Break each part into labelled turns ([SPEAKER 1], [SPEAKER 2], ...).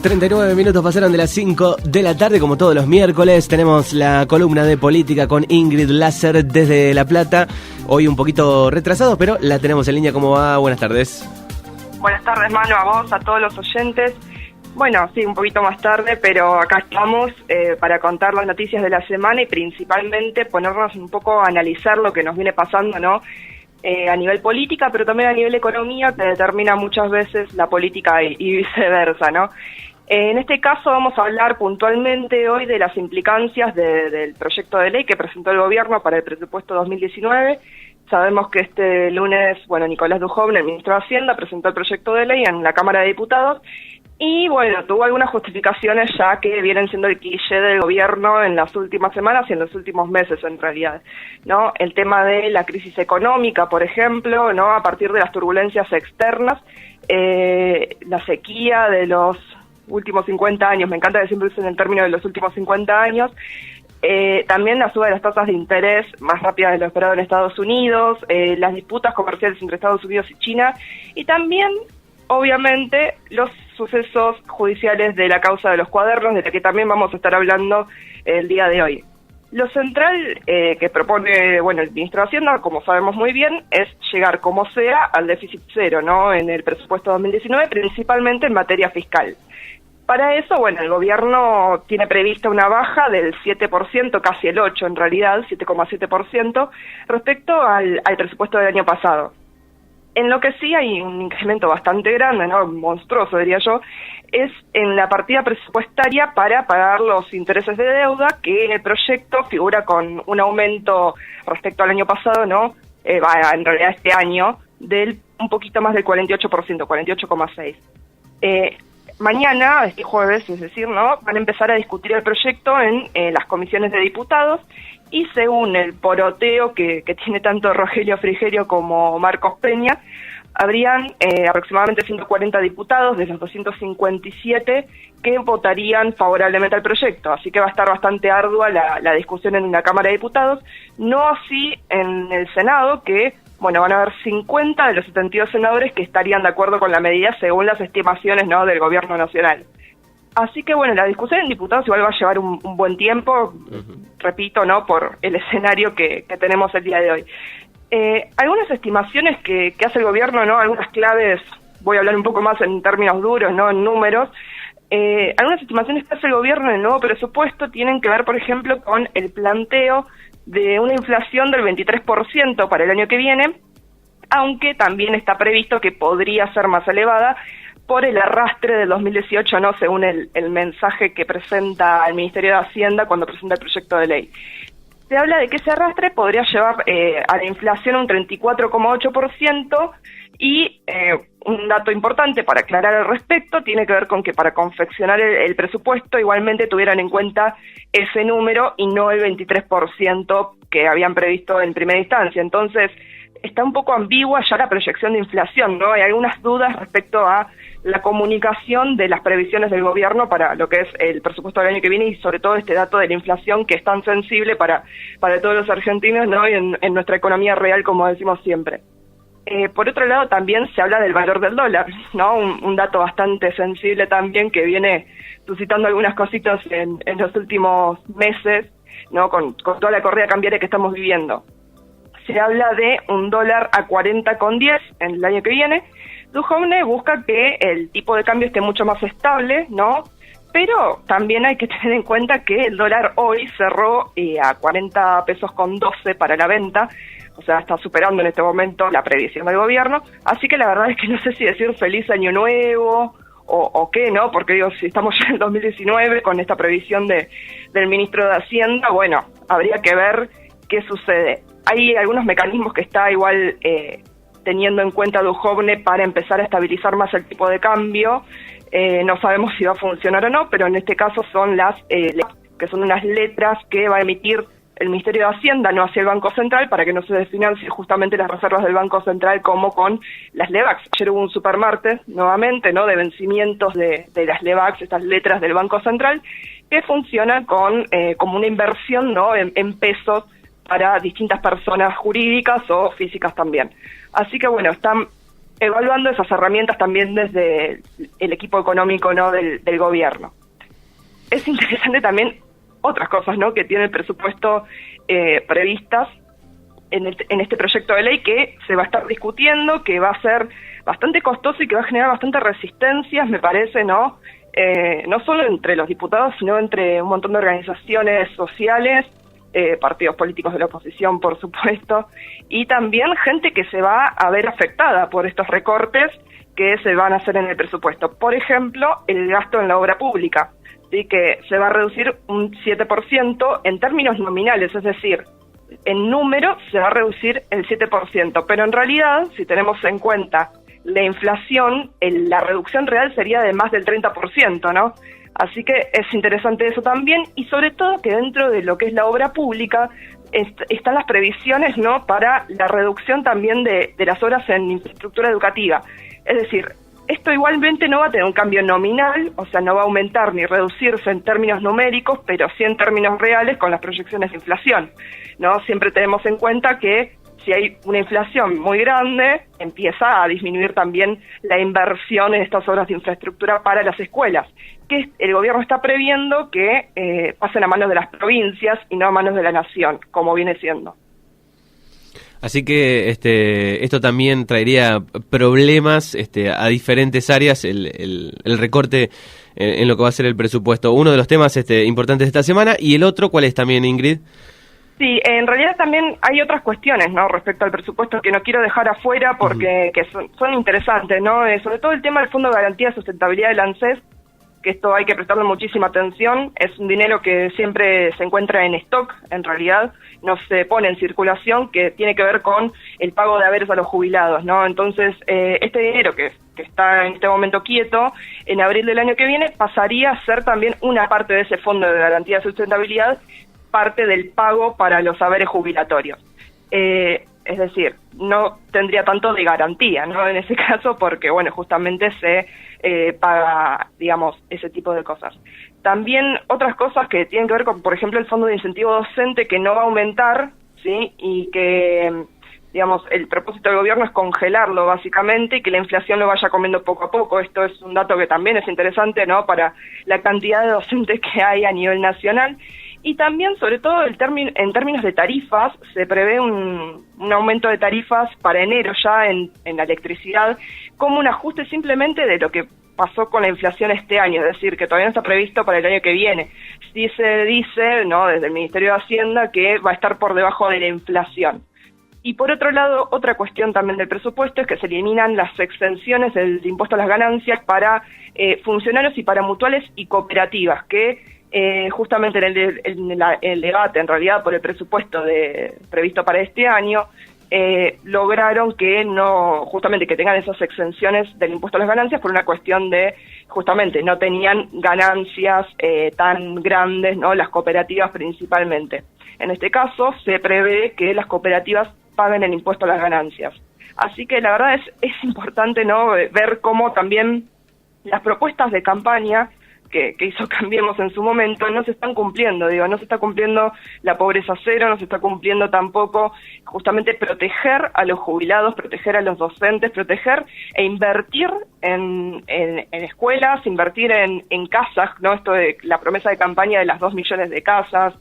[SPEAKER 1] 39 minutos pasaron de las 5 de la tarde, como todos los miércoles. Tenemos la columna de política con Ingrid Lasser desde La Plata. Hoy un poquito retrasados, pero la tenemos en línea. ¿Cómo va? Buenas tardes.
[SPEAKER 2] Buenas tardes, Manu, a vos, a todos los oyentes. Bueno, sí, un poquito más tarde, pero acá estamos para contar las noticias de la semana y principalmente ponernos un poco a analizar lo que nos viene pasando, ¿no? A nivel política, pero también a nivel economía, que determina muchas veces la política y viceversa, ¿no? En este caso vamos a hablar puntualmente hoy de las implicancias del proyecto de ley que presentó el gobierno para el presupuesto 2019. Sabemos que este lunes, Nicolás Duhovne, el ministro de Hacienda, presentó el proyecto de ley en la Cámara de Diputados y, tuvo algunas justificaciones ya que vienen siendo el cliché del gobierno en las últimas semanas y en los últimos meses, en realidad, ¿no? El tema de la crisis económica, por ejemplo, ¿no? A partir de las turbulencias externas, la sequía de los últimos 50 años, me encanta que siempre usen el término de los últimos 50 años, también la suba de las tasas de interés más rápida de lo esperado en Estados Unidos, las disputas comerciales entre Estados Unidos y China, y también, obviamente, los sucesos judiciales de la causa de los cuadernos, de la que también vamos a estar hablando el día de hoy. Lo central que propone, el ministro de Hacienda, como sabemos muy bien, es llegar como sea al déficit cero, ¿no? En el presupuesto 2019, principalmente en materia fiscal. Para eso, el gobierno tiene prevista una baja del 7%, casi el 8% en realidad, 7,7%, respecto al presupuesto del año pasado. En lo que sí hay un incremento bastante grande, ¿no? Monstruoso diría yo, es en la partida presupuestaria para pagar los intereses de deuda, que en el proyecto figura con un aumento respecto al año pasado, ¿no? En realidad este año, del un poquito más del 48%, 48,6%. Mañana, este jueves, es decir, ¿no? Van a empezar a discutir el proyecto en las comisiones de diputados y según el poroteo que tiene tanto Rogelio Frigerio como Marcos Peña, habrían aproximadamente 140 diputados de los 257 que votarían favorablemente al proyecto, así que va a estar bastante ardua la discusión en la Cámara de Diputados, no así en el Senado, que van a haber 50 de los 72 senadores que estarían de acuerdo con la medida según las estimaciones, ¿no? Del gobierno nacional. Así que la discusión en diputados igual va a llevar un buen tiempo, repito, ¿no? Por el escenario que tenemos el día de hoy. Algunas estimaciones que hace el gobierno, ¿no? Algunas claves, voy a hablar un poco más en términos duros, ¿no? En números. Algunas estimaciones que hace el gobierno en el nuevo presupuesto tienen que ver, por ejemplo, con el planteo de una inflación del 23% para el año que viene, aunque también está previsto que podría ser más elevada por el arrastre del 2018, ¿no? Según el mensaje que presenta el Ministerio de Hacienda cuando presenta el proyecto de ley. Se habla de que ese arrastre podría llevar a la inflación un 34,8% y un dato importante para aclarar al respecto tiene que ver con que para confeccionar el presupuesto igualmente tuvieran en cuenta ese número y no el 23% que habían previsto en primera instancia. Entonces, está un poco ambigua ya la proyección de inflación, ¿no? Hay algunas dudas respecto a la comunicación de las previsiones del gobierno para lo que es el presupuesto del año que viene y sobre todo este dato de la inflación que es tan sensible para todos los argentinos, ¿no? Y en nuestra economía real, como decimos siempre. Por otro lado, también se habla del valor del dólar, ¿no? Un dato bastante sensible también que viene suscitando algunas cositas en los últimos meses, ¿no? Con toda la corrida cambiaria que estamos viviendo. Se habla de un dólar a 40,10 en el año que viene. Duhovne busca que el tipo de cambio esté mucho más estable, ¿no? Pero también hay que tener en cuenta que el dólar hoy cerró a 40 pesos con 12 para la venta, o sea, está superando en este momento la previsión del gobierno, así que la verdad es que no sé si decir feliz año nuevo o qué, ¿no? Porque si estamos ya en el 2019 con esta previsión del ministro de Hacienda, habría que ver qué sucede. Hay algunos mecanismos que está igual teniendo en cuenta Duhovne para empezar a estabilizar más el tipo de cambio. No sabemos si va a funcionar o no, pero en este caso son que son unas letras que va a emitir el Ministerio de Hacienda, no hacia el Banco Central, para que no se desfinancie justamente las reservas del Banco Central como con las LEVAX. Ayer hubo un supermartes, nuevamente, ¿no? De vencimientos de las LEVAX, estas letras del Banco Central, que funcionan como una inversión, ¿no? En pesos para distintas personas jurídicas o físicas también. Así que están evaluando esas herramientas también desde el equipo económico, ¿no?, del gobierno. Es interesante también otras cosas, ¿no?, que tiene el presupuesto previstas en este proyecto de ley, que se va a estar discutiendo, que va a ser bastante costoso y que va a generar bastante resistencias, me parece, ¿no? No solo entre los diputados, sino entre un montón de organizaciones sociales, partidos políticos de la oposición, por supuesto, y también gente que se va a ver afectada por estos recortes que se van a hacer en el presupuesto. Por ejemplo, el gasto en la obra pública, ¿sí?, que se va a reducir un 7% en términos nominales, es decir, en número se va a reducir el 7%, pero en realidad, si tenemos en cuenta la inflación, la reducción real sería de más del 30%, ¿no? Así que es interesante eso también, y sobre todo que dentro de lo que es la obra pública están las previsiones, ¿no?, para la reducción también de las obras en infraestructura educativa. Es decir, esto igualmente no va a tener un cambio nominal, o sea, no va a aumentar ni reducirse en términos numéricos, pero sí en términos reales con las proyecciones de inflación, ¿no? Siempre tenemos en cuenta que si hay una inflación muy grande, empieza a disminuir también la inversión en estas obras de infraestructura para las escuelas, que el gobierno está previendo que pasen a manos de las provincias y no a manos de la nación, como viene siendo.
[SPEAKER 1] Así que esto también traería problemas a diferentes áreas, el recorte en lo que va a ser el presupuesto. Uno de los temas importantes de esta semana, y el otro, ¿cuál es también, Ingrid?
[SPEAKER 2] Sí, en realidad también hay otras cuestiones, ¿no?, respecto al presupuesto que no quiero dejar afuera porque que son interesantes, ¿no? Sobre todo el tema del Fondo de Garantía de Sustentabilidad del ANSES, que esto hay que prestarle muchísima atención. Es un dinero que siempre se encuentra en stock, en realidad, no se pone en circulación, que tiene que ver con el pago de haberes a los jubilados, ¿no? Entonces, este dinero que está en este momento quieto, en abril del año que viene, pasaría a ser también una parte de ese Fondo de Garantía de Sustentabilidad, parte del pago para los haberes jubilatorios. Es decir, no tendría tanto de garantía, ¿no?, en ese caso, porque, bueno, justamente se paga, digamos, ese tipo de cosas. También otras cosas que tienen que ver con, por ejemplo, el fondo de incentivo docente, que no va a aumentar, ¿sí?, y que, digamos, el propósito del gobierno es congelarlo, básicamente, y que la inflación lo vaya comiendo poco a poco. Esto es un dato que también es interesante, ¿no?, para la cantidad de docentes que hay a nivel nacional. Y también, sobre todo, en términos de tarifas, se prevé un aumento de tarifas para enero ya en la electricidad, como un ajuste simplemente de lo que pasó con la inflación este año, es decir, que todavía no está previsto para el año que viene. Sí se dice, ¿no?, desde el Ministerio de Hacienda, que va a estar por debajo de la inflación. Y por otro lado, otra cuestión también del presupuesto es que se eliminan las exenciones del impuesto a las ganancias para funcionarios y para mutuales y cooperativas, que justamente en el debate, en realidad, por el presupuesto previsto para este año, lograron que justamente que tengan esas exenciones del impuesto a las ganancias por una cuestión de, justamente, no tenían ganancias tan grandes, ¿no?, las cooperativas principalmente. En este caso, se prevé que las cooperativas paguen el impuesto a las ganancias. Así que la verdad es importante, ¿no?, ver cómo también las propuestas de campaña que hizo Cambiemos en su momento no se están cumpliendo, no se está cumpliendo la pobreza cero, no se está cumpliendo tampoco justamente proteger a los jubilados, proteger a los docentes, proteger e invertir en escuelas, invertir en casas, ¿no?, esto de la promesa de campaña de las 2 millones de casas.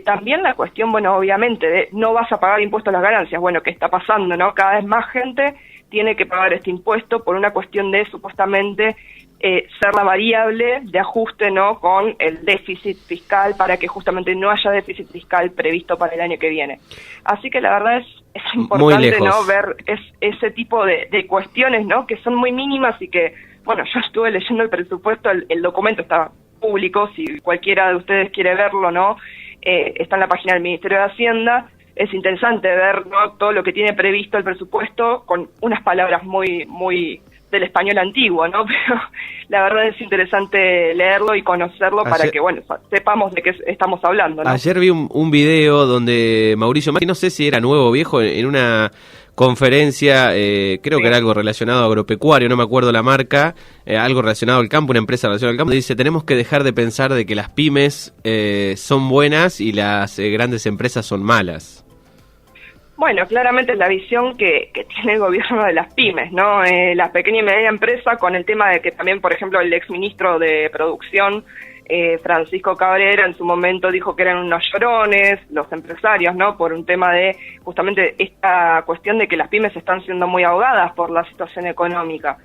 [SPEAKER 2] También la cuestión, bueno, obviamente, de no vas a pagar impuestos a las ganancias. Bueno, ¿qué está pasando, no? Cada vez más gente tiene que pagar este impuesto por una cuestión de, supuestamente, ser la variable de ajuste, ¿no?, con el déficit fiscal, para que justamente no haya déficit fiscal previsto para el año que viene. Así que la verdad es importante, ¿no?, ver ese tipo de cuestiones, ¿no?, que son muy mínimas y que, bueno, yo estuve leyendo el presupuesto, el documento está público, si cualquiera de ustedes quiere verlo, ¿no?, está en la página del Ministerio de Hacienda. Es interesante ver, ¿no?, todo lo que tiene previsto el presupuesto con unas palabras muy, muy del español antiguo, ¿no? Pero la verdad es interesante leerlo y conocerlo para que, bueno, sepamos de qué estamos hablando, ¿no?
[SPEAKER 1] Ayer vi un video donde Mauricio Macri, no sé si era nuevo o viejo, en una conferencia, creo que era algo relacionado a agropecuario, no me acuerdo la marca, algo relacionado al campo, una empresa relacionada al campo, dice: tenemos que dejar de pensar de que las pymes son buenas y las grandes empresas son malas.
[SPEAKER 2] Bueno, claramente es la visión que tiene el gobierno de las pymes, ¿no? La pequeña y media empresa, con el tema de que también, por ejemplo, el exministro de Producción, Francisco Cabrera, en su momento dijo que eran unos llorones, los empresarios, ¿no? Por un tema de justamente esta cuestión de que las pymes están siendo muy ahogadas por la situación económica.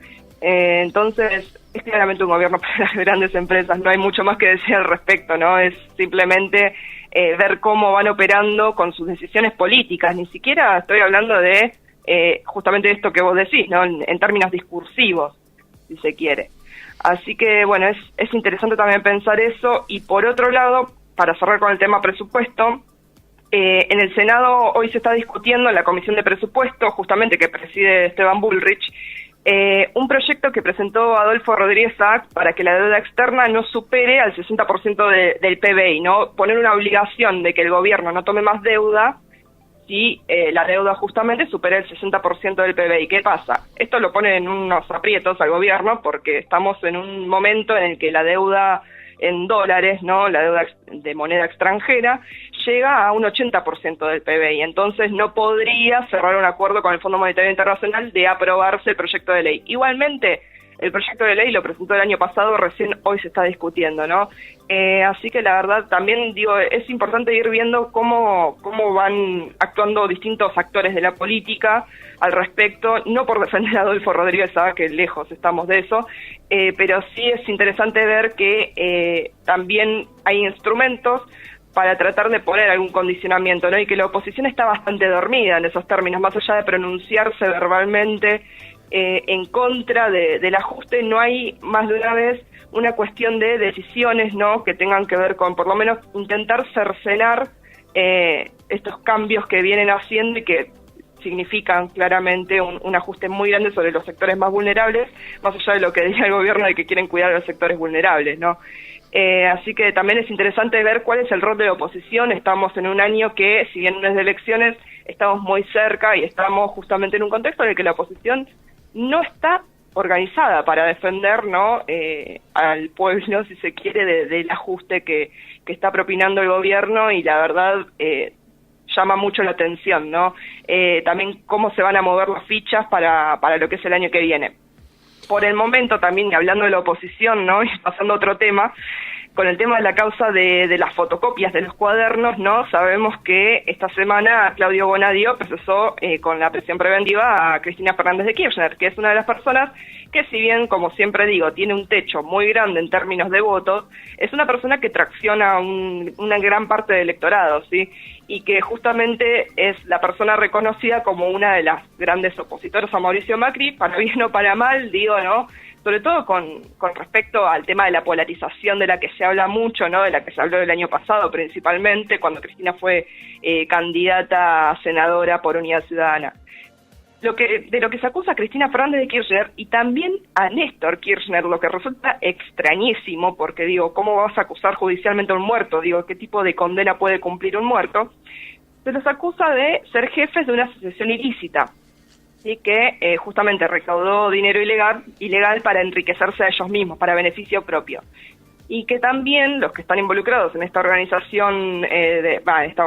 [SPEAKER 2] Entonces, es claramente un gobierno para las grandes empresas, no hay mucho más que decir al respecto, ¿no? Es simplemente ver cómo van operando con sus decisiones políticas, ni siquiera estoy hablando de justamente esto que vos decís, ¿no? En términos discursivos, si se quiere. Así que, bueno, es interesante también pensar eso, y por otro lado, para cerrar con el tema presupuesto, en el Senado hoy se está discutiendo en la Comisión de Presupuesto, justamente que preside Esteban Bullrich, un proyecto que presentó Adolfo Rodríguez Sac para que la deuda externa no supere al 60% del PBI, ¿no? Poner una obligación de que el gobierno no tome más deuda si la deuda justamente supera el 60% del PBI. ¿Qué pasa? Esto lo pone en unos aprietos al gobierno porque estamos en un momento en el que la deuda en dólares, ¿no? La deuda de moneda extranjera llega a un 80% del PBI, entonces no podría cerrar un acuerdo con el Fondo Monetario Internacional de aprobarse el proyecto de ley. Igualmente, el proyecto de ley lo presentó el año pasado, recién hoy se está discutiendo, ¿no? Así que la verdad también digo, es importante ir viendo cómo van actuando distintos actores de la política al respecto, no por defender a Adolfo Rodríguez Sac, que lejos estamos de eso, pero sí es interesante ver que también hay instrumentos para tratar de poner algún condicionamiento, ¿no? Y que la oposición está bastante dormida en esos términos, más allá de pronunciarse verbalmente en contra del ajuste, no hay más de una vez una cuestión de decisiones, ¿no? Que tengan que ver con, por lo menos, intentar cercenar estos cambios que vienen haciendo y que significan claramente un ajuste muy grande sobre los sectores más vulnerables, más allá de lo que diga el gobierno de que quieren cuidar a los sectores vulnerables, ¿no? Así que también es interesante ver cuál es el rol de la oposición. Estamos en un año que, si bien no es de elecciones, estamos muy cerca y estamos justamente en un contexto en el que la oposición no está organizada para defender, ¿no? Al pueblo, si se quiere, del ajuste que está propinando el gobierno, y la verdad llama mucho la atención, ¿no? También cómo se van a mover las fichas para lo que es el año que viene. Por el momento también, y hablando de la oposición, ¿no? Y pasando a otro tema, con el tema de la causa de las fotocopias de los cuadernos, ¿no? Sabemos que esta semana Claudio Bonadio procesó con la prisión preventiva a Cristina Fernández de Kirchner, que es una de las personas que, si bien, como siempre digo, tiene un techo muy grande en términos de votos, es una persona que tracciona una gran parte del electorado, ¿sí? Y que justamente es la persona reconocida como una de las grandes opositoras a Mauricio Macri, para bien o para mal, digo, ¿no? Sobre todo con respecto al tema de la polarización de la que se habla mucho, ¿no? De la que se habló el año pasado principalmente, cuando Cristina fue candidata a senadora por Unidad Ciudadana. De lo que se acusa a Cristina Fernández de Kirchner y también a Néstor Kirchner, lo que resulta extrañísimo, porque digo, ¿cómo vas a acusar judicialmente a un muerto? Digo, ¿qué tipo de condena puede cumplir un muerto? Se los acusa de ser jefes de una asociación ilícita, ¿sí? Que justamente recaudó dinero ilegal para enriquecerse a ellos mismos, para beneficio propio. Y que también los que están involucrados en esta organización, esta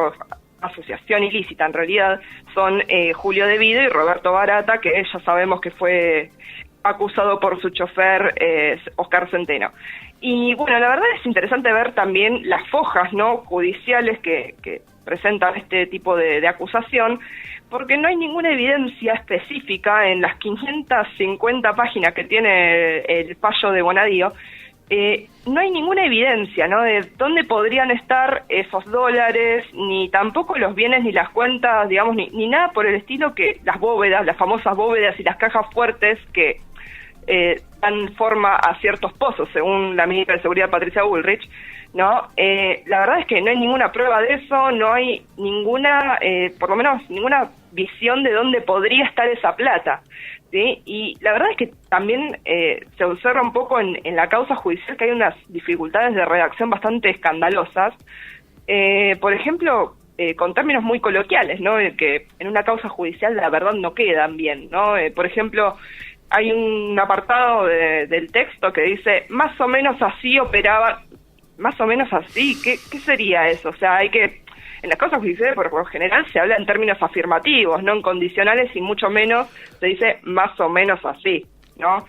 [SPEAKER 2] asociación ilícita en realidad, son Julio De Vido y Roberto Barata, que ya sabemos que fue acusado por su chofer Oscar Centeno. Y bueno, la verdad es interesante ver también las fojas, ¿no? Judiciales que presentan este tipo de acusación, porque no hay ninguna evidencia específica en las 550 páginas que tiene el fallo de Bonadio. No hay ninguna evidencia, ¿no? De dónde podrían estar esos dólares, ni tampoco los bienes ni las cuentas, digamos, ni nada por el estilo, que las bóvedas, las famosas bóvedas y las cajas fuertes que dan forma a ciertos pozos, según la ministra de Seguridad Patricia Bullrich, ¿no? La verdad es que no hay ninguna prueba de eso, no hay ninguna, por lo menos ninguna visión de dónde podría estar esa plata, ¿sí? Y la verdad es que también se observa un poco en la causa judicial que hay unas dificultades de redacción bastante escandalosas. Por ejemplo, con términos muy coloquiales, ¿no? Que en una causa judicial la verdad no quedan bien, ¿no? Por ejemplo, hay un apartado del texto que dice, más o menos así operaba, más o menos así, ¿qué sería eso? O sea, hay que en las causas judiciales por lo general se habla en términos afirmativos, no en condicionales, y mucho menos se dice más o menos así, ¿no?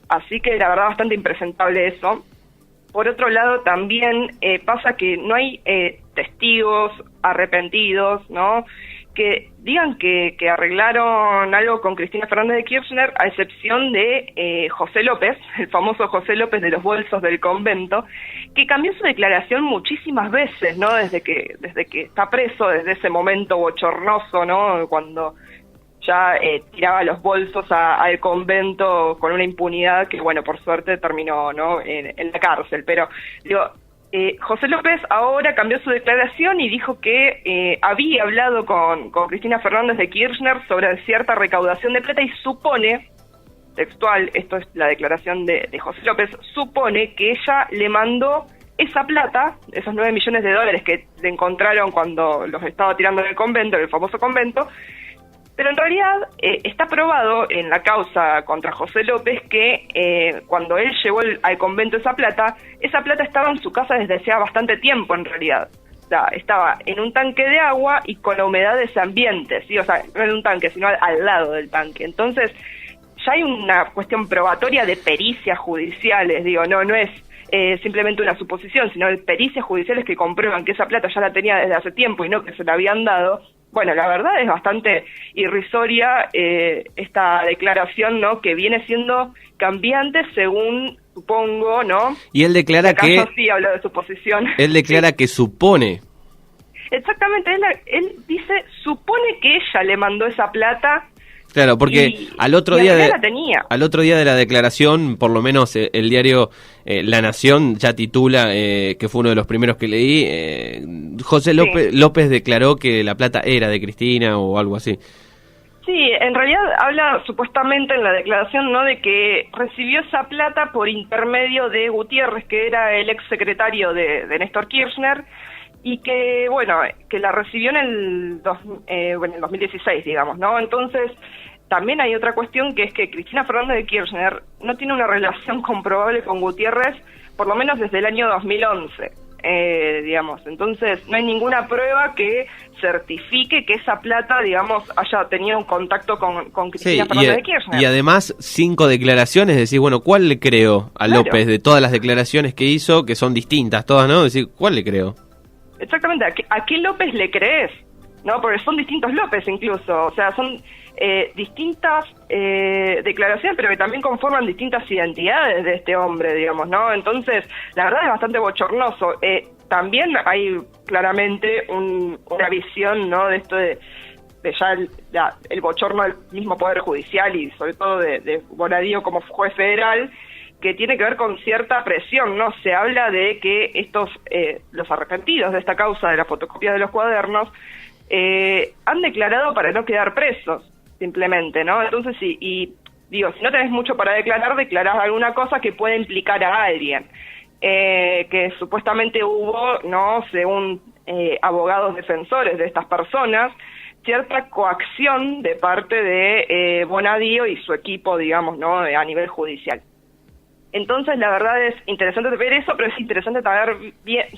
[SPEAKER 2] Así que la verdad bastante impresentable eso. Por otro lado, también pasa que no hay testigos arrepentidos, ¿no?, que digan que arreglaron algo con Cristina Fernández de Kirchner, a excepción de José López, el famoso José López de los bolsos del convento, que cambió su declaración muchísimas veces, ¿no?, desde que está preso, desde ese momento bochornoso, ¿no?, cuando ya tiraba los bolsos al convento con una impunidad que, bueno, por suerte terminó, ¿no?, en la cárcel. Pero, digo, José López ahora cambió su declaración y dijo que había hablado con Cristina Fernández de Kirchner sobre cierta recaudación de plata y supone, textual, esto es la declaración de José López, supone que ella le mandó esa plata, esos 9 millones de dólares que le encontraron cuando los estaba tirando en el convento, en el famoso convento. Pero en realidad está probado en la causa contra José López que cuando él llevó al convento esa plata estaba en su casa desde hacía bastante tiempo en realidad. O sea, estaba en un tanque de agua y con la humedad de ese ambiente, ¿sí? O sea, no en un tanque, sino al lado del tanque. Entonces, ya hay una cuestión probatoria de pericias judiciales, digo, no es simplemente una suposición, sino de pericias judiciales que comprueban que esa plata ya la tenía desde hace tiempo y no que se la habían dado. Bueno, la verdad es bastante irrisoria esta declaración, ¿no?, que viene siendo cambiante según, supongo, ¿no?
[SPEAKER 1] Y él declara que...
[SPEAKER 2] sí habla de suposición.
[SPEAKER 1] Él declara que supone.
[SPEAKER 2] Exactamente, él dice, supone que ella le mandó esa plata.
[SPEAKER 1] Claro, porque al otro día de la declaración, por lo menos el diario La Nación ya titula, que fue uno de los primeros que leí, José López declaró que la plata era de Cristina o algo así.
[SPEAKER 2] Sí, en realidad habla supuestamente en la declaración, ¿no?, de que recibió esa plata por intermedio de Gutiérrez, que era el ex secretario de Néstor Kirchner, y que, bueno, que la recibió en el 2016, digamos, ¿no? Entonces, también hay otra cuestión, que es que Cristina Fernández de Kirchner no tiene una relación comprobable con Gutiérrez, por lo menos desde el año 2011, digamos. Entonces, no hay ninguna prueba que certifique que esa plata, digamos, haya tenido un contacto con Cristina Fernández de Kirchner.
[SPEAKER 1] Y además, 5 declaraciones, decir, bueno, ¿cuál le creo a López de todas las declaraciones que hizo, que son distintas todas, ¿no? Decir, ¿cuál le creo?
[SPEAKER 2] Exactamente, ¿a qué López le crees? ¿No? Porque son distintos López incluso, o sea, son distintas declaraciones, pero que también conforman distintas identidades de este hombre, digamos, ¿no? Entonces, la verdad es bastante bochornoso. También hay claramente una visión, ¿no?, de esto de ya el bochorno del mismo Poder Judicial y sobre todo de Bonadío como juez federal, que tiene que ver con cierta presión, ¿no? Se habla de que estos, los arrepentidos de esta causa de la fotocopia de los cuadernos, han declarado para no quedar presos, simplemente, ¿no? Entonces, digo, si no tenés mucho para declarar, declarás alguna cosa que puede implicar a alguien, que supuestamente hubo, ¿no?, según abogados defensores de estas personas, cierta coacción de parte de Bonadío y su equipo, digamos, ¿no?, a nivel judicial. Entonces, la verdad es interesante ver eso, pero es interesante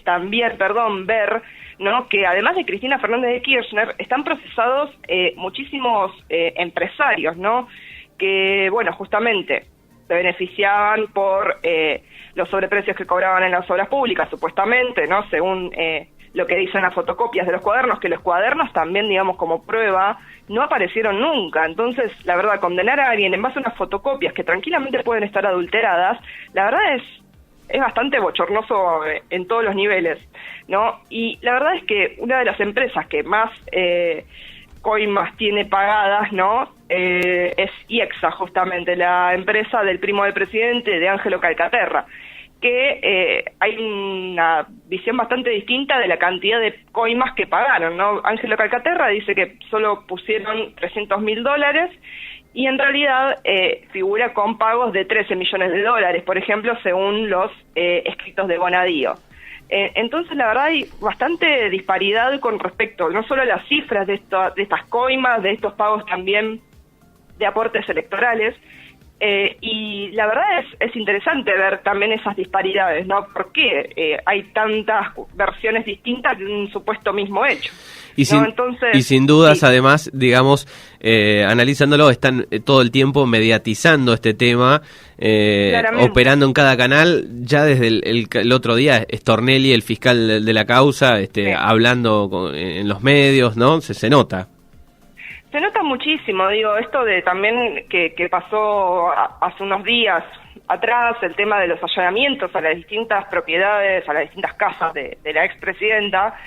[SPEAKER 2] también ver, ¿no?, que además de Cristina Fernández de Kirchner, están procesados muchísimos empresarios, ¿no?, que, bueno, justamente se beneficiaban por los sobreprecios que cobraban en las obras públicas, supuestamente, ¿no?, según lo que dicen las fotocopias de los cuadernos, que los cuadernos también, digamos, como prueba, no aparecieron nunca. Entonces, la verdad, condenar a alguien en base a unas fotocopias que tranquilamente pueden estar adulteradas, la verdad es bastante bochornoso en todos los niveles, ¿no? Y la verdad es que una de las empresas que más coimas tiene pagadas, ¿no?, es IEXA, justamente, la empresa del primo del presidente, de Ángelo Calcaterra, que hay una visión bastante distinta de la cantidad de coimas que pagaron, ¿no? Ángelo Calcaterra dice que solo pusieron $300.000 y en realidad figura con pagos de $13 millones, por ejemplo, según los escritos de Bonadío. Entonces, la verdad, hay bastante disparidad con respecto no solo a las cifras de estas coimas, de estos pagos también de aportes electorales, Y la verdad es interesante ver también esas disparidades, ¿no? ¿Por qué hay tantas versiones distintas de un supuesto mismo hecho?
[SPEAKER 1] Y sin,
[SPEAKER 2] ¿no? Entonces,
[SPEAKER 1] y sin dudas,
[SPEAKER 2] sí,
[SPEAKER 1] además, digamos, analizándolo, están todo el tiempo mediatizando este tema, operando en cada canal. Ya desde el otro día, Stornelli, el fiscal de la causa,
[SPEAKER 2] sí.
[SPEAKER 1] hablando en los medios, ¿no? Se nota.
[SPEAKER 2] Se nota muchísimo, digo, esto de también que pasó hace unos días atrás, el tema de los allanamientos a las distintas propiedades, a las distintas casas de la expresidenta,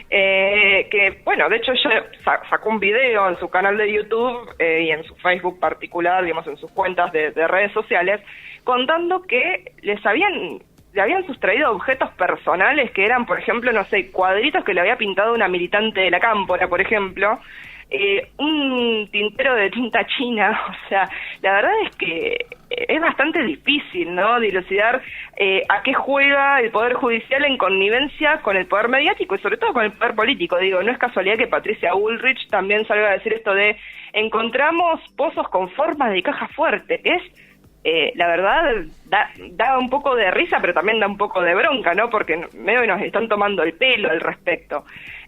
[SPEAKER 2] que, bueno, de hecho ella sacó un video en su canal de YouTube y en su Facebook particular, digamos, en sus cuentas de redes sociales, contando que le habían sustraído objetos personales que eran, por ejemplo, no sé, cuadritos que le había pintado una militante de la Cámpora, por ejemplo, un tintero de tinta china. O sea, la verdad es que es bastante difícil, ¿no?, dilucidar a qué juega el Poder Judicial en connivencia con el poder mediático y sobre todo con el poder político. Digo, no es casualidad que Patricia Bullrich también salga a decir esto de encontramos pozos con formas de caja fuerte, que es, la verdad, da un poco de risa, pero también da un poco de bronca, ¿no?, porque medio nos están tomando el pelo al respecto.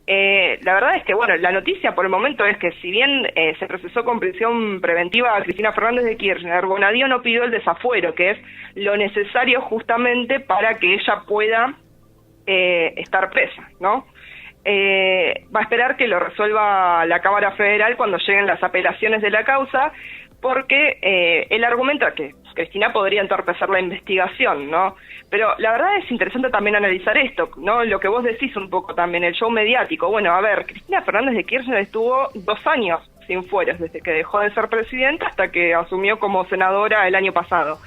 [SPEAKER 2] La verdad es que, bueno, la noticia por el momento es que si bien se procesó con prisión preventiva a Cristina Fernández de Kirchner, Bonadío no pidió el desafuero, que es lo necesario justamente para que ella pueda estar presa, ¿no? Va a esperar que lo resuelva la Cámara Federal cuando lleguen las apelaciones de la causa, porque él argumenta que Cristina podría entorpecer la investigación, ¿no? Pero la verdad es interesante también analizar esto, ¿no? Lo que vos decís un poco también, el show mediático. Bueno, a ver, Cristina Fernández de Kirchner estuvo 2 años sin fueros, desde que dejó de ser presidenta hasta que asumió como senadora el año pasado.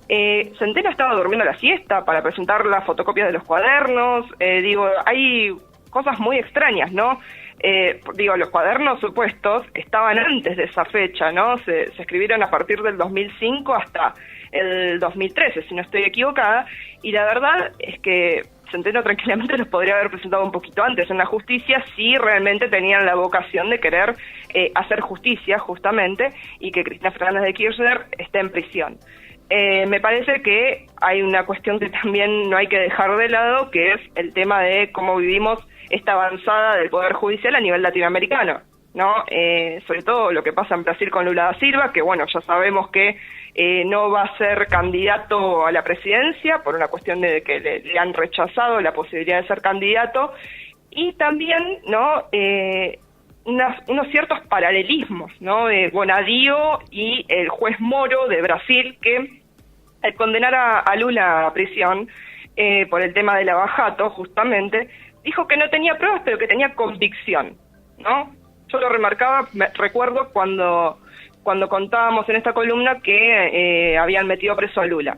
[SPEAKER 2] Centeno estaba durmiendo la siesta para presentar las fotocopias de los cuadernos. Digo, hay cosas muy extrañas, ¿no? Digo, los cuadernos supuestos estaban antes de esa fecha, ¿no? Se escribieron a partir del 2005 hasta el 2013, si no estoy equivocada, y la verdad es que Centeno tranquilamente los podría haber presentado un poquito antes en la justicia si realmente tenían la vocación de querer hacer justicia, justamente, y que Cristina Fernández de Kirchner esté en prisión. Me parece que hay una cuestión que también no hay que dejar de lado, que es el tema de cómo vivimos esta avanzada del Poder Judicial a nivel latinoamericano, ¿no? Sobre todo lo que pasa en Brasil con Lula da Silva, que bueno, ya sabemos que no va a ser candidato a la presidencia por una cuestión de que le han rechazado la posibilidad de ser candidato, y también, ¿no?, unos ciertos paralelismos, ¿no?, de Bonadío y el juez Moro de Brasil, que al condenar a Lula a prisión por el tema del lavajato, justamente, dijo que no tenía pruebas, pero que tenía convicción, ¿no? Yo lo remarcaba, recuerdo cuando contábamos en esta columna que habían metido preso a Lula.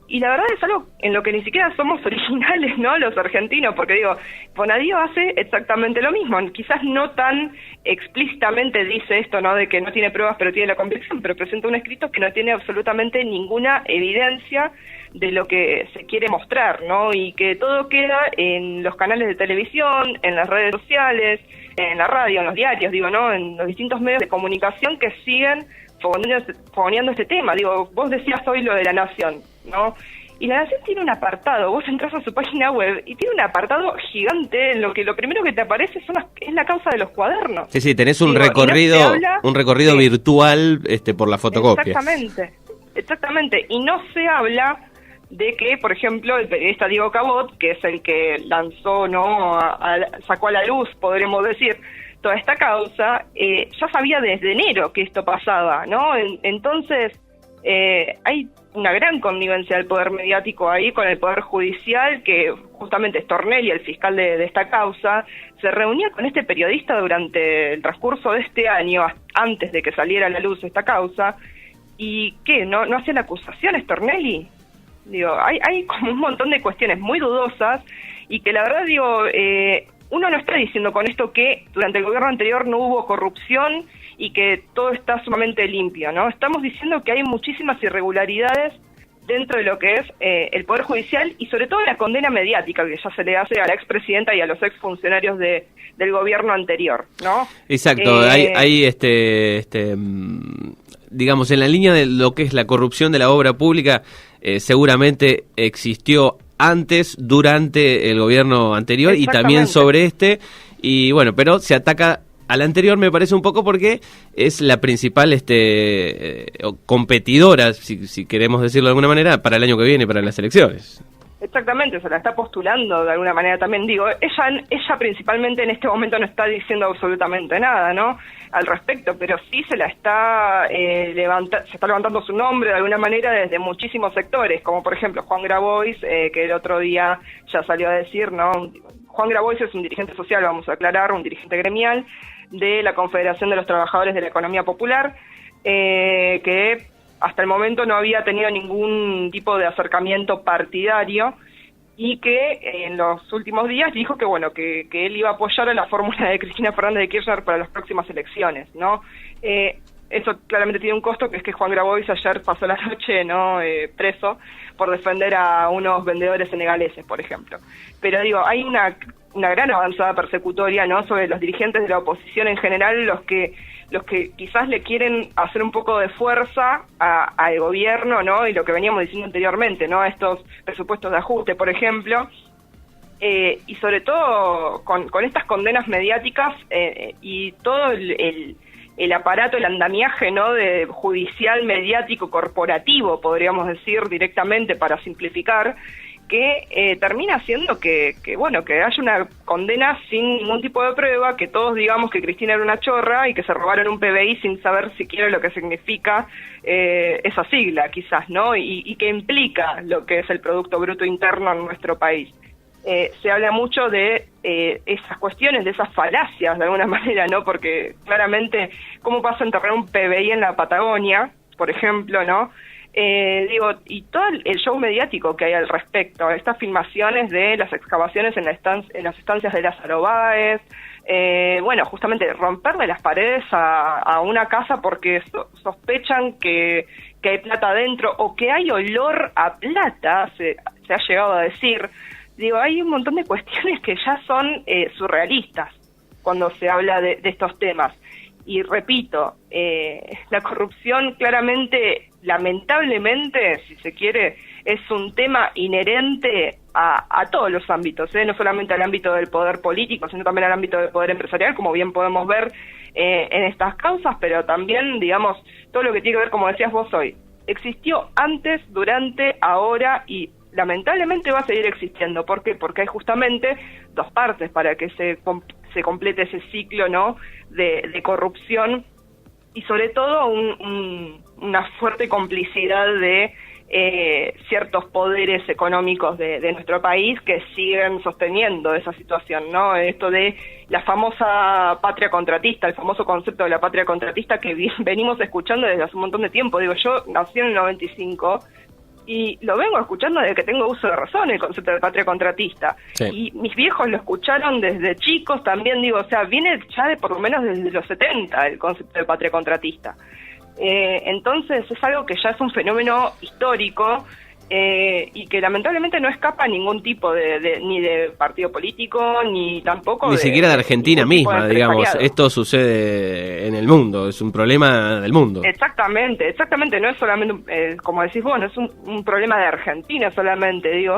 [SPEAKER 2] Y la verdad es algo en lo que ni siquiera somos originales, ¿no?, los argentinos, porque digo, Bonadío hace exactamente lo mismo, quizás no tan explícitamente dice esto, ¿no?, de que no tiene pruebas pero tiene la convicción, pero presenta un escrito que no tiene absolutamente ninguna evidencia de lo que se quiere mostrar, ¿no?, y que todo queda en los canales de televisión, en las redes sociales, en la radio, en los diarios, digo, ¿no?, en los distintos medios de comunicación que siguen fogoneando este tema. Digo, vos decías hoy lo de La Nación, ¿no? Y La Nación tiene un apartado, vos entras a su página web y tiene un apartado gigante en lo que lo primero que te aparece es la causa de los cuadernos.
[SPEAKER 1] Sí, tenés un recorrido,
[SPEAKER 2] sí,
[SPEAKER 1] virtual por la fotocopia.
[SPEAKER 2] Exactamente, y no se habla de que, por ejemplo, el periodista Diego Cabot, que es el que lanzó, ¿no?, sacó a la luz, podremos decir, toda esta causa, ya sabía desde enero que esto pasaba, ¿no? Entonces, hay una gran connivencia del poder mediático ahí con el poder judicial, que justamente Stornelli, el fiscal de esta causa, se reunía con este periodista durante el transcurso de este año, antes de que saliera a la luz esta causa, y ¿qué? ¿No hacía la acusación Stornelli? Digo, hay como un montón de cuestiones muy dudosas, y que la verdad, digo, uno no está diciendo con esto que durante el gobierno anterior no hubo corrupción y que todo está sumamente limpio, ¿no? Estamos diciendo que hay muchísimas irregularidades dentro de lo que es el Poder Judicial y sobre todo la condena mediática que ya se le hace a la expresidenta y a los exfuncionarios del gobierno anterior, ¿no?
[SPEAKER 1] Exacto, hay digamos, en la línea de lo que es la corrupción de la obra pública, seguramente existió antes, durante el gobierno anterior y también sobre este, y bueno, pero se ataca al anterior, me parece un poco porque es la principal competidora, si queremos decirlo de alguna manera, para el año que viene, para las elecciones.
[SPEAKER 2] Exactamente, se la está postulando de alguna manera también. Digo, ella principalmente en este momento no está diciendo absolutamente nada, ¿no?, al respecto, pero sí se la está se está levantando su nombre de alguna manera desde muchísimos sectores, como por ejemplo Juan Grabois, que el otro día ya salió a decir, ¿no? Juan Grabois es un dirigente social, vamos a aclarar, un dirigente gremial de la Confederación de los Trabajadores de la Economía Popular, que hasta el momento no había tenido ningún tipo de acercamiento partidario y que en los últimos días dijo que bueno, que él iba a apoyar a la fórmula de Cristina Fernández de Kirchner para las próximas elecciones, ¿no? Eso claramente tiene un costo, que es que Juan Grabois ayer pasó la noche, ¿no?, preso por defender a unos vendedores senegaleses, por ejemplo. Pero digo, hay una gran avanzada persecutoria, ¿no?, sobre los dirigentes de la oposición en general, los que quizás le quieren hacer un poco de fuerza al gobierno, ¿no?, y lo que veníamos diciendo anteriormente, ¿no?, estos presupuestos de ajuste, por ejemplo, y sobre todo con estas condenas mediáticas y todo el aparato, el andamiaje, ¿no?, de judicial, mediático, corporativo, podríamos decir directamente para simplificar, que termina haciendo que haya una condena sin ningún tipo de prueba, que todos digamos que Cristina era una chorra y que se robaron un PBI sin saber siquiera lo que significa esa sigla, quizás, ¿no? Y que implica lo que es el Producto Bruto Interno en nuestro país. Se habla mucho de esas cuestiones, de esas falacias de alguna manera, ¿no? Porque claramente, ¿cómo vas a enterrar un PBI en la Patagonia, por ejemplo, ¿no? Y todo el show mediático que hay al respecto, estas filmaciones de las excavaciones en las estancias de Lázaro Báez, justamente romperle las paredes a una casa porque sospechan que hay plata adentro o que hay olor a plata, se ha llegado a decir. Digo, hay un montón de cuestiones que ya son surrealistas cuando se habla de estos temas. Y repito, la corrupción claramente, lamentablemente, si se quiere, es un tema inherente a todos los ámbitos, no solamente al ámbito del poder político, sino también al ámbito del poder empresarial, como bien podemos ver en estas causas, pero también, digamos, todo lo que tiene que ver, como decías vos hoy, existió antes, durante, ahora y lamentablemente va a seguir existiendo. ¿Por qué? Porque hay justamente dos partes para que se complete ese ciclo, ¿no?, de corrupción y sobre todo una fuerte complicidad de ciertos poderes económicos de nuestro país que siguen sosteniendo esa situación, ¿no? Esto de la famosa patria contratista, el famoso concepto de la patria contratista que venimos escuchando desde hace un montón de tiempo. Digo, yo nací en el 95 y lo vengo escuchando desde que tengo uso de razón, el concepto de patria contratista. Sí. Y mis viejos lo escucharon desde chicos también, digo, o sea, viene ya de por lo menos desde los 70 el concepto de patria contratista. Entonces es algo que ya es un fenómeno histórico y que lamentablemente no escapa a ningún tipo ni de partido político, ni tampoco
[SPEAKER 1] ni siquiera de Argentina misma, digamos. Esto sucede en el mundo, es un problema del mundo. Exactamente,
[SPEAKER 2] no es solamente, como decís vos, no es un problema de Argentina solamente, digo.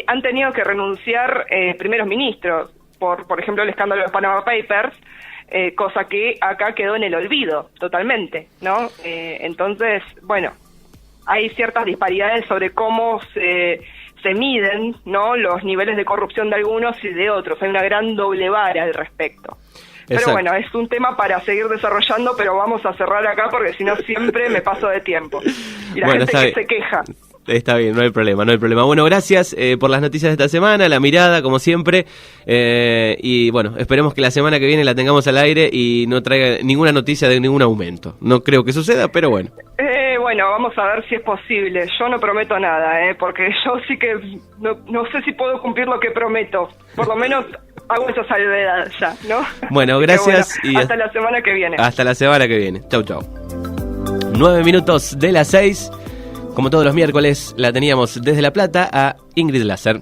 [SPEAKER 2] Han tenido que renunciar primeros ministros por ejemplo, el escándalo de los Panama Papers, cosa que acá quedó en el olvido totalmente, ¿no? Entonces, bueno, hay ciertas disparidades sobre cómo se miden, ¿no?, los niveles de corrupción de algunos y de otros. Hay una gran doble vara al respecto. Exacto. Pero bueno, es un tema para seguir desarrollando, pero vamos a cerrar acá porque si no siempre me paso de tiempo. Y la gente que se queja.
[SPEAKER 1] Está bien, no hay problema. Bueno, gracias por las noticias de esta semana, la mirada, como siempre, y bueno, esperemos que la semana que viene la tengamos al aire y no traiga ninguna noticia de ningún aumento. No creo que suceda, pero bueno.
[SPEAKER 2] Bueno, vamos a ver si es posible. Yo no prometo nada, porque yo sí que no sé si puedo cumplir lo que prometo. Por lo menos hago esa salvedad ya, ¿no?
[SPEAKER 1] Bueno, gracias.
[SPEAKER 2] Bueno, hasta la semana que viene.
[SPEAKER 1] Hasta la semana que viene. Chau. 9:09 de las 6. Como todos los miércoles, la teníamos desde La Plata a Ingrid Lasser.